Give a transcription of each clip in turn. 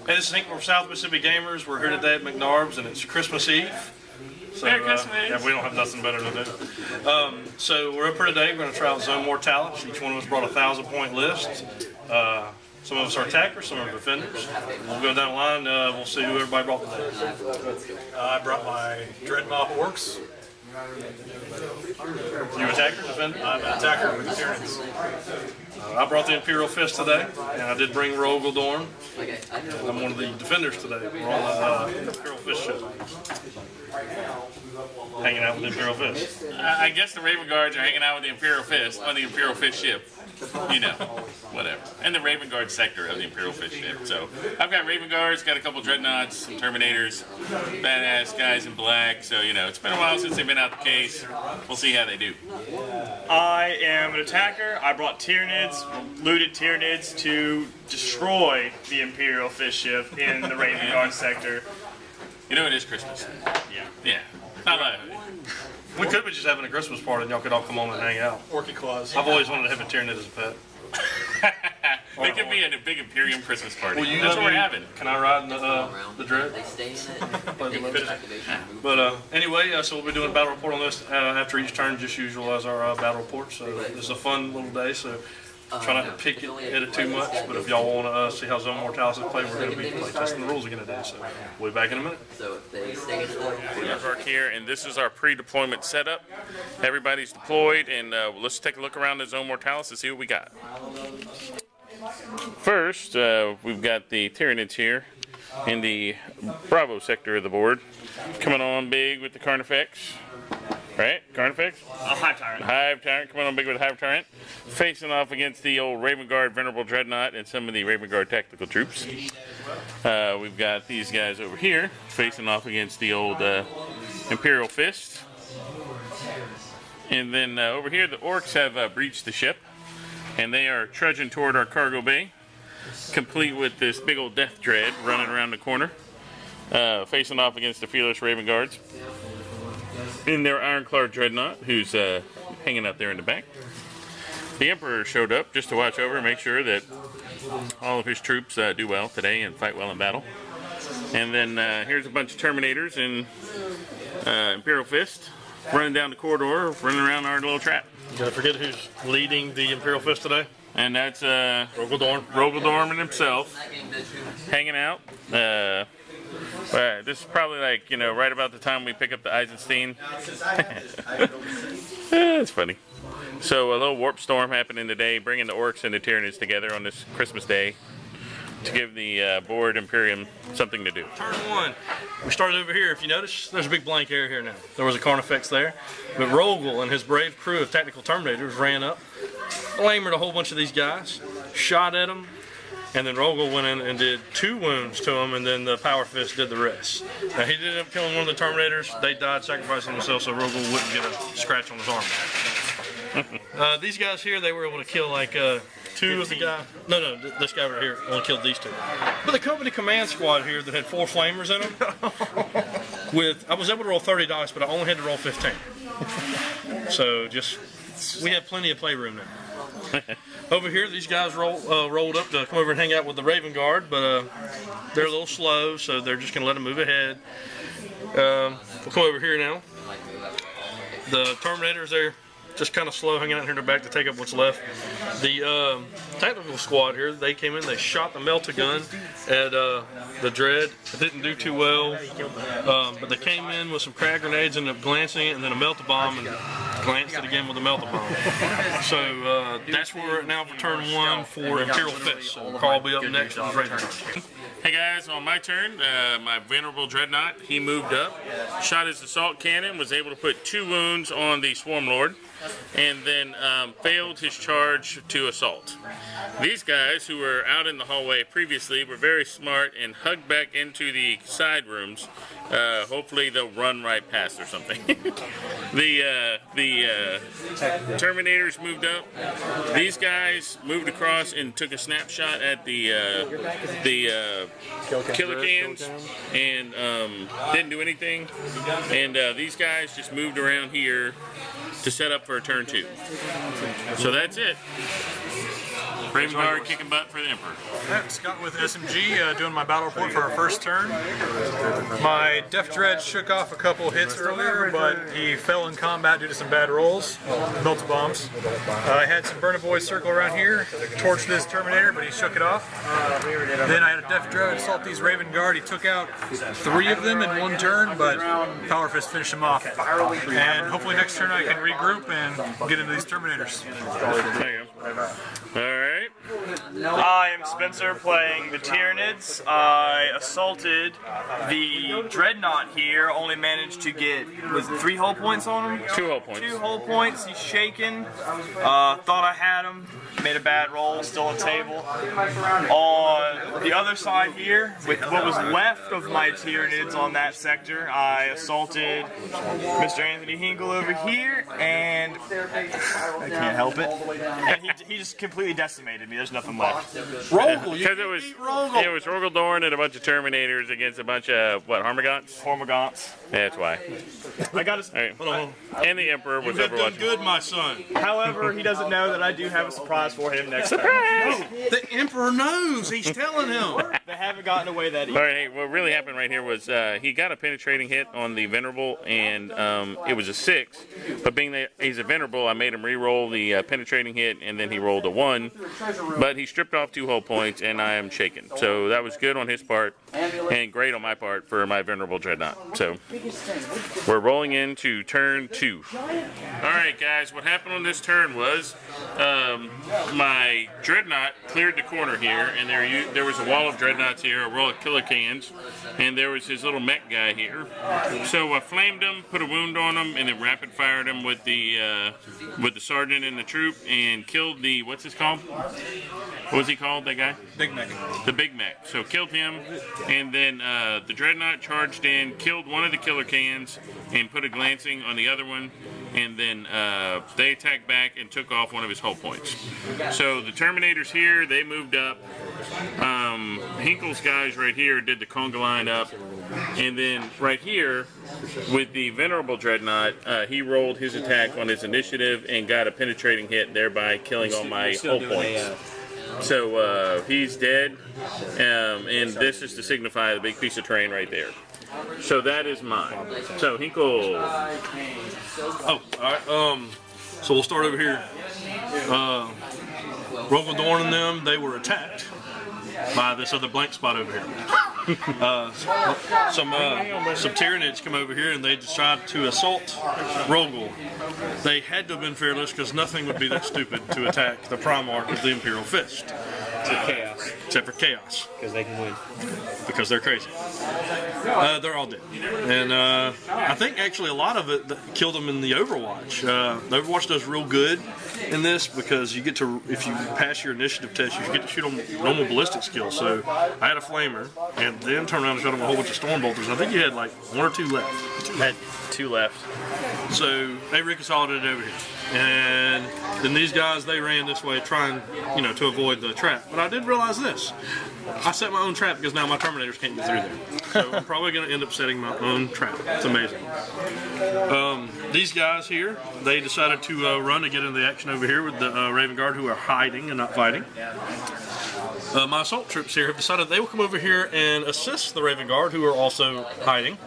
Hey, this is Hank from South Mississippi Gamers. We're here today at McNarb's, and it's Christmas Eve. So, Merry Christmas. yeah, we don't have nothing better to do. So we're up here today. We're going to try out Zone Mortalis. Each one of us brought a 1,000-point list. Some of us are attackers, some are defenders. We'll go down the line. We'll see who everybody brought today. I brought my Dreadnought Orks. You attacker, defender? I'm an attacker with the Tyranids. I brought the Imperial Fist today, and I did bring Rogaldorn. I'm one of the defenders today. We're on the Imperial Fist ship. Hanging out with the Imperial Fist. I guess the Raven Guards are hanging out with the Imperial Fist on the Imperial Fist ship. You know, whatever. And the Raven Guard sector of the Imperial Fist ship. So I've got Raven Guards, got a couple Dreadnoughts, some Terminators, badass guys in black. So, you know, it's been a while since they've been out the case. We'll see how they do. I am an attacker. I brought Tyranids, looted Tyranids to destroy the Imperial Fist ship in the Raven Guard sector. You know, it is Christmas. Yeah. Yeah. Not like We could be just having a Christmas party, and y'all could all come on and hang out. Orky Claws. I've always wanted to have a Tyranid as a pet. They could be in a big Imperium Christmas party. Well, That's what we're having. Can I ride in the Dread? But anyway, so we'll be doing a battle report on this after each turn, just usual as our battle report. So it's a fun little day. So try not to pick it, hit it too much. But if y'all want to see how Zone Mortalis is played, we're going to be testing the rules again today. So we'll be back in a minute. There's Ork here, and this is our pre-deployment setup. Everybody's deployed, and let's take a look around the Zone Mortalis to see what we got. First, we've got the Tyranids here in the Bravo sector of the board, coming on big with the Carnifex. Right? Carnifex? Hive Tyrant. Hive Tyrant, coming on big with Hive Tyrant. Facing off against the old Raven Guard Venerable Dreadnought and some of the Raven Guard tactical troops. We've got these guys over here, facing off against the old Imperial Fist. And then over here, the Orks have breached the ship. And they are trudging toward our cargo bay, complete with this big old Death Dread running around the corner, facing off against the fearless Raven Guards. In their Ironclad Dreadnought, who's hanging out there in the back. The Emperor showed up just to watch over and make sure that all of his troops do well today and fight well in battle. And then here's a bunch of Terminators and Imperial Fist running down the corridor, running around our little trap. Did I forget who's leading the Imperial Fist today? And that's Rogaldorn himself, hanging out. This is probably like, you know, right about the time we pick up the Eisenstein. It's funny. So a little warp storm happening today, bringing the Orks and the Tyranids together on this Christmas day to give the board Imperium something to do. Turn one. We started over here. If you notice, there's a big blank area here now. There was a Carnifex there, but Rogel and his brave crew of tactical Terminators ran up, flamered a whole bunch of these guys, shot at them, and then Rogel went in and did 2 wounds to them, and then the Power Fist did the rest. Now he did end up killing one of the Terminators. They died sacrificing themselves so Rogel wouldn't get a scratch on his arm. These guys here, they were able to kill like 2 of the guys. No, this guy right here only killed these 2. But the company command squad here that had 4 flamers in them, I was able to roll 30 dice, but I only had to roll 15. So we have plenty of playroom now. Over here, these guys rolled up to come over and hang out with the Raven Guard, but they're a little slow, so they're just going to let them move ahead. We'll come over here now. The Terminators there, just kind of slow, hanging out here in the back to take up what's left. The tactical squad here, they came in, they shot the Melt-A-Gun at the Dread. It didn't do too well, but they came in with some crag grenades, ended up glancing it, and then a Melt-A-Bomb, and glanced it again with a Melt-A-Bomb. So that's where we're at now for turn 1 for Imperial Fist. So Carl will be up next with Raven Guard. Hey guys, on my turn, my Venerable Dreadnought, he moved up, shot his assault cannon, was able to put 2 wounds on the Swarm Lord, and then failed his charge to assault. These guys, who were out in the hallway previously, were very smart and hugged back into the side rooms. Hopefully they'll run right past or something. The Terminators moved up. These guys moved across and took a snapshot at the killer cans and didn't do anything. And these guys just moved around here to set up for a turn 2. So that's it. Raven Guard kicking butt for the Emperor. Yeah, Scott with SMG doing my battle report for our first turn. My Death Dread shook off a couple hits earlier, but he fell in combat due to some bad rolls, melted bombs. I had some Burna Boys circle around here, torched this Terminator, but he shook it off. Then I had a Death Dread assault these Raven Guard. He took out 3 of them in one turn, but Power Fist finished him off. And hopefully next turn I can regroup and get into these Terminators. There you go. Alright. I am Spencer playing the Tyranids. I assaulted the Dreadnought here, only managed to get, was it 3 hull points on him? 2 hull points. 2 hull points, he's shaken. Thought I had him, made a bad roll, still a table. On the other side here, with what was left of my Tyranids on that sector, I assaulted Mr. Anthony Hinkle over here, and I can't help it. And he just completely decimated me. There's nothing left. Rogel, Because it was Rogel Dorn and a bunch of Terminators against a bunch of, what, Harmagants? Hormagants. Yeah, that's why. I got his. Alright. And the Emperor was You have done overwatching. good, my son. However, he doesn't know that I do have a surprise for him next time. The Emperor knows. He's telling him. They haven't gotten away that easy. Alright, hey, what really happened right here was he got a penetrating hit on the Venerable, and it was a 6. But being that he's a Venerable, I made him re-roll the penetrating hit, and then he rolled a 1. But he stripped off 2 hull points, and I am shaken. So that was good on his part, and great on my part for my Venerable Dreadnought. So we're rolling into turn 2. Alright guys, what happened on this turn was my Dreadnought cleared the corner here, and there was a wall of Dreadnoughts here, a row of killer cans, and there was his little mech guy here. So I flamed him, put a wound on him, and then rapid fired him with the sergeant and the troop, and killed the, what's his called? What was he called, that guy? Big Mech. The Big Mac. So killed him, and then the Dreadnought charged in, killed one of the killer cans, and put a glancing on the other one, and then they attacked back and took off one of his hull points. So the Terminators here, they moved up. Hinkle's guys right here did the conga line up, and then right here with the Venerable Dreadnought, he rolled his attack on his initiative and got a penetrating hit, thereby killing all my hull points. So he's dead, and this is to signify the big piece of terrain right there. So that is mine. So Hinkle. Oh, alright. So we'll start over here. Rogel Dorn and them, they were attacked by this other blank spot over here. Some Tyranids come over here and they decide to assault Rogel. They had to have been fearless because nothing would be that stupid to attack the Primarch of the Imperial Fist. Chaos. Except for Chaos. Because they can win. Because they're crazy. They're all dead. And I think actually a lot of it killed them in the Overwatch. The Overwatch does real good in this because you get to, if you pass your initiative test, you get to shoot on normal ballistic skills. So I had a flamer and then turned around and shot them a whole bunch of storm bolters. I think you had like 1 or 2 left. Had 2 left. So they reconsolidated over here. And then these guys, they ran this way trying, to avoid the trap. But I did realize this. I set my own trap because now my Terminators can't get through there. So I'm probably going to end up setting my own trap. It's amazing. These guys here, they decided to run to get into the action over here with the Raven Guard who are hiding and not fighting. My assault troops here have decided they will come over here and assist the Raven Guard who are also hiding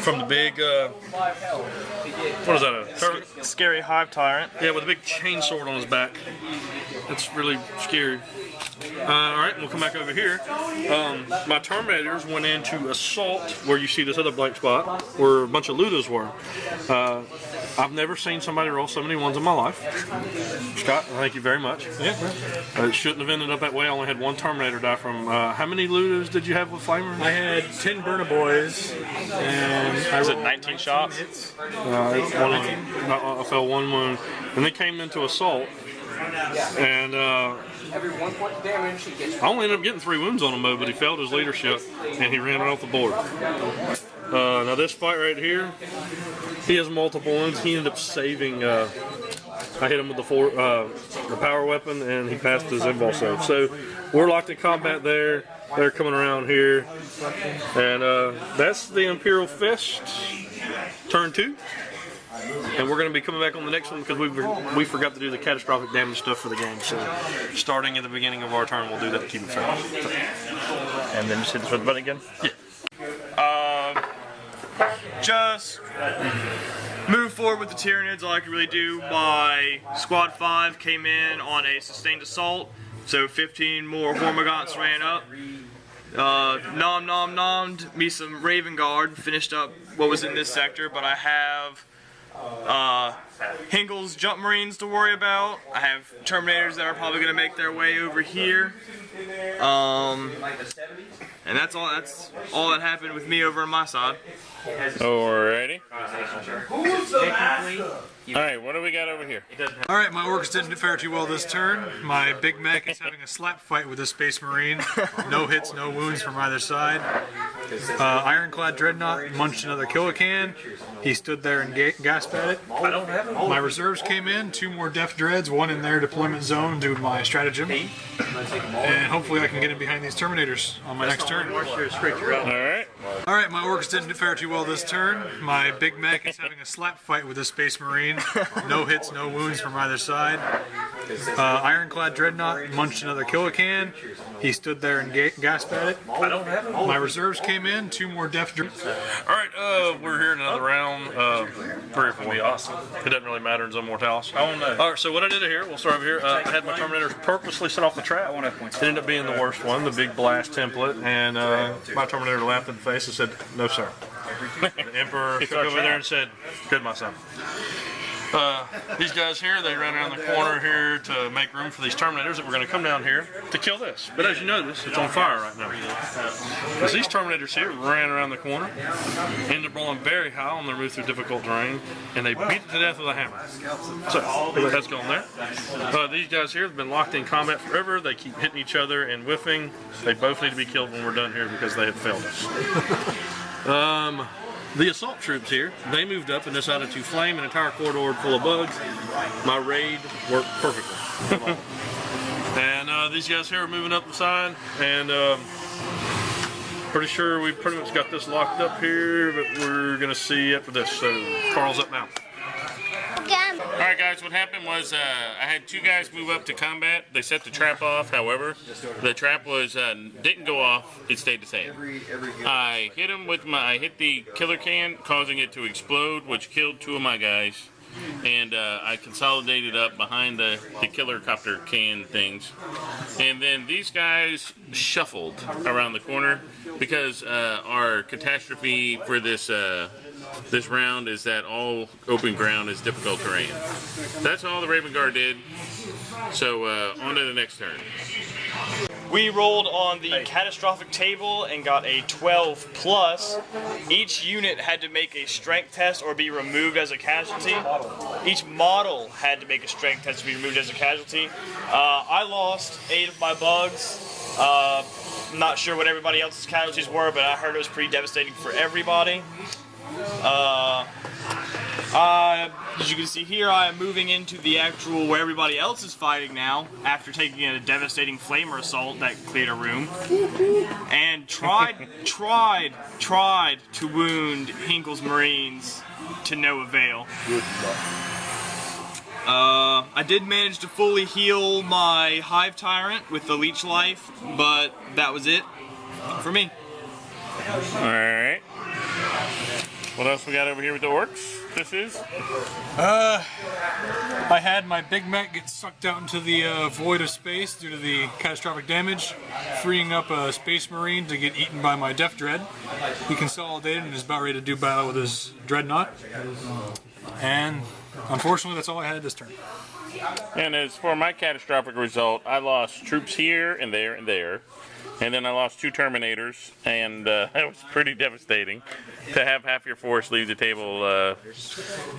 from the big, what is that, a Scary Hive Tyrant. yeah, with a big chain sword on his back. That's really scary. Alright, we'll come back over here. My Terminators went in to assault where you see this other blank spot, where a bunch of Ludas were. I've never seen somebody roll so many ones in my life. Scott, thank you very much. Yeah. It shouldn't have ended up that way. I only had 1 Terminator die from, how many Ludas did you have with Flamer? I had 10 Burna Boys, and I Was it rolled 19 shots? hits. I fell 1 wound. And they came into assault. And Every 1 point of damage, he gets I only ended up getting 3 wounds on him, though, but he failed his leadership, and he ran it off the board. Now this fight right here, he has multiple wounds. He ended up saving, I hit him with the power weapon, and he passed his invul save. So we're locked in combat there. They're coming around here. And that's the Imperial Fist, turn 2. And we're going to be coming back on the next one because we forgot to do the catastrophic damage stuff for the game. So starting at the beginning of our turn, we'll do that to keep it fair. And then just hit the button again? Yeah. Just move forward with the Tyranids, all I could really do. My squad 5 came in on a sustained assault, so 15 more Hormagaunts ran up. Nommed me some Raven Guard, finished up what was in this sector, but I have Hinkle's Jump Marines to worry about. I have Terminators that are probably going to make their way over here. And that's all that happened with me over on my side. Alrighty. Alright, what do we got over here? Alright, my orcs didn't fare too well this turn. My Big Mac is having a slap fight with a Space Marine. No hits, no wounds from either side. Ironclad Dreadnought munched another Killacan. He stood there and gasped at it. My reserves came in, 2 more Def Dreads, 1 in their deployment zone due to my stratagem. And hopefully I can get in behind these Terminators on my next turn. Alright. Alright, my orcs didn't fare too well this turn. My Big Mac is having a slap fight with a Space Marine. No hits, no wounds from either side. Ironclad Dreadnought munched another Killacan. He stood there and gasped at it. My reserves came in, 2 more Def Dreads. Alright, we're here in another round. 3 or 4. It doesn't really matter in Zone Mortalis. Alright, so what I did here, we'll start over here. I had my Terminators purposely set off the trap. It ended up being the worst one, the big blast template, and my Terminator laughed in the face and said, "No, sir." The Emperor took over there and said, "Good, my son." These guys here, they ran around the corner here to make room for these Terminators that were going to come down here to kill this. But as you notice, it's on fire right now. Because these Terminators here ran around the corner, ended up rolling very high on their move through difficult terrain, and they beat it to death with a hammer. So, that's going there. These guys here have been locked in combat forever. They keep hitting each other and whiffing. They both need to be killed when we're done here because they have failed us. The assault troops here, they moved up and decided to flame an entire corridor full of bugs. My raid worked perfectly. And these guys here are moving up the side, and pretty sure we pretty much got this locked up here, but we're going to see after this. So Carl's up now. Alright guys, what happened was I had 2 guys move up to combat. They set the trap off, however, the trap was didn't go off, it stayed the same. I hit him with I hit the killer can, causing it to explode, which killed 2 of my guys. And I consolidated up behind the killer copter can things. And then these guys shuffled around the corner because our catastrophe for this round is that all open ground is difficult terrain. That's all the Raven Guard did. So on to the next turn. We rolled on the catastrophic table and got a 12 plus. Each unit had to make a strength test or be removed as a casualty. Each model had to make a strength test to be removed as a casualty. I lost 8 of my bugs. I'm not sure what everybody else's casualties were, but I heard it was pretty devastating for everybody. As you can see here, I am moving into the actual where everybody else is fighting now after taking a devastating flamer assault that cleared a room, and tried to wound Hinkle's Marines to no avail. I did manage to fully heal my Hive Tyrant with the Leech Life, but that was it for me. Alright. What else we got over here with the orcs? This is? I had my Big Mac get sucked out into the void of space due to the catastrophic damage, freeing up a Space Marine to get eaten by my Def Dread. He consolidated and is about ready to do battle with his Dreadnought. And unfortunately, that's all I had this turn. And as for my catastrophic result, I lost troops here and there and there. And then I lost 2 Terminators, and that was pretty devastating to have half your force leave the table,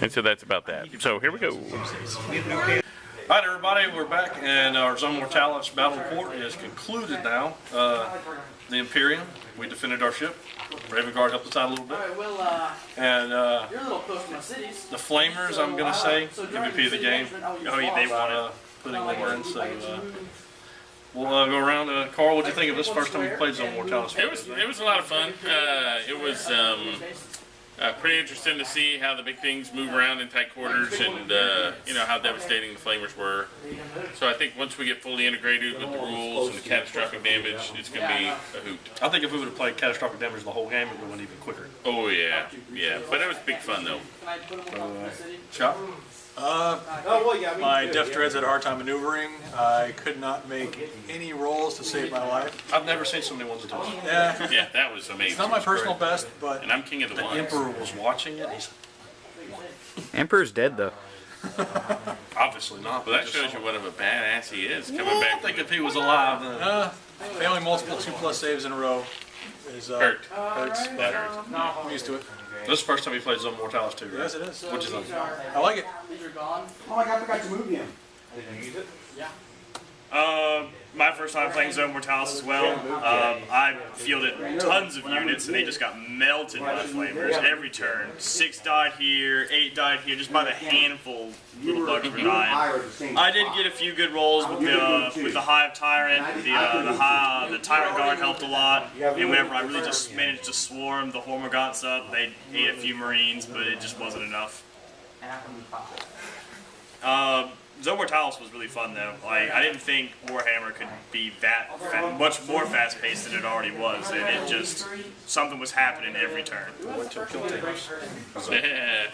and so that's about that. So here we go. Alright everybody, we're back, and our Zone Mortalis Battle report is concluded now. The Imperial, we defended our ship. Raven Guard helped us out a little bit. And the Flamers, I'm going to say, MVP of the game. Oh, yeah, they won putting them in, so... We'll go around. Carl, what did you think of this first time you played Zone Mortalis? It was a lot of fun. It was Pretty interesting to see how the big things move around in tight quarters, and you know how devastating the flamers were. So I think once we get fully integrated with the rules and the catastrophic damage, it's going to be a hoot. I think if we would have played catastrophic damage the whole game, it would have went even quicker. Oh yeah, yeah. But it was big fun though. Shot? My Def Dreads had a hard time maneuvering. I could not make any rolls to save my life. I've never seen so many ones of those. Yeah, Yeah, that was amazing. it's not my personal best, but And I'm king of the The ones. Emperor was watching it. He's Emperor's dead though. obviously not. Well, that shows you what of a badass he is coming I back. think if he was alive, then failing multiple 2+ saves in a row is Hurt. hurts. That hurts. I'm used to it. this is the first time he played Zone Mortalis 2, right? Yes, it is. Which is I like it. Oh my god, I forgot to move him. My first time playing Zone Mortalis as well. I fielded tons of units and they just got melted by flamers every turn. 6 died here, 8 died here, just by the handful little bugs were dying. I did get a few good rolls with the Hive Tyrant. The Tyrant Guard helped a lot. And whenever I really just managed to swarm the Hormagaunts up, they ate a few Marines, but it just wasn't enough. Zone Mortalis was really fun though. Like I didn't think Warhammer could be that much more fast-paced than it already was, and it just something was happening every turn. went to kill teams. Yeah.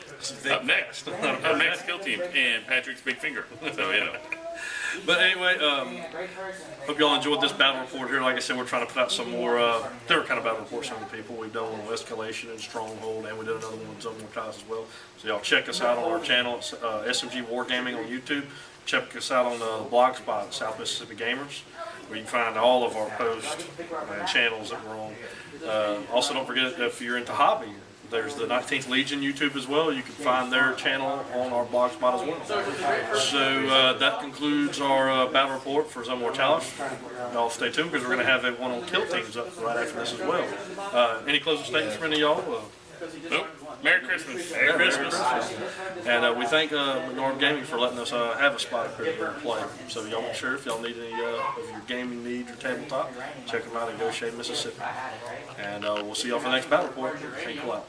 Up next, kill team, and Patrick's big finger. So you know. But anyway, hope y'all enjoyed this battle report here. Like I said, we're trying to put out some more different kind of battle reports from the people. We've done one on Escalation and Stronghold, and we did another one on Zone Mortalis as well. So y'all check us out on our channel, it's, SMG Wargaming on YouTube. Check us out on the Blogspot, South Mississippi Gamers, where you can find all of our posts and channels that we're on. Also, don't forget if you're into hobby, there's the 19th Legion YouTube as well. You can find their channel on our Blogspot as well. So that concludes our battle report for Zone Mortalis. Y'all stay tuned because we're going to have one on kill teams up right after this as well. Any closing statements from any of y'all? Nope. Merry Christmas. Merry Christmas. And we thank Norm Gaming for letting us have a spot up here to play. So y'all make sure if y'all need any of your gaming needs or tabletop, check them out in Goshen, Mississippi. And we'll see y'all for the next battle report. Thank you a lot.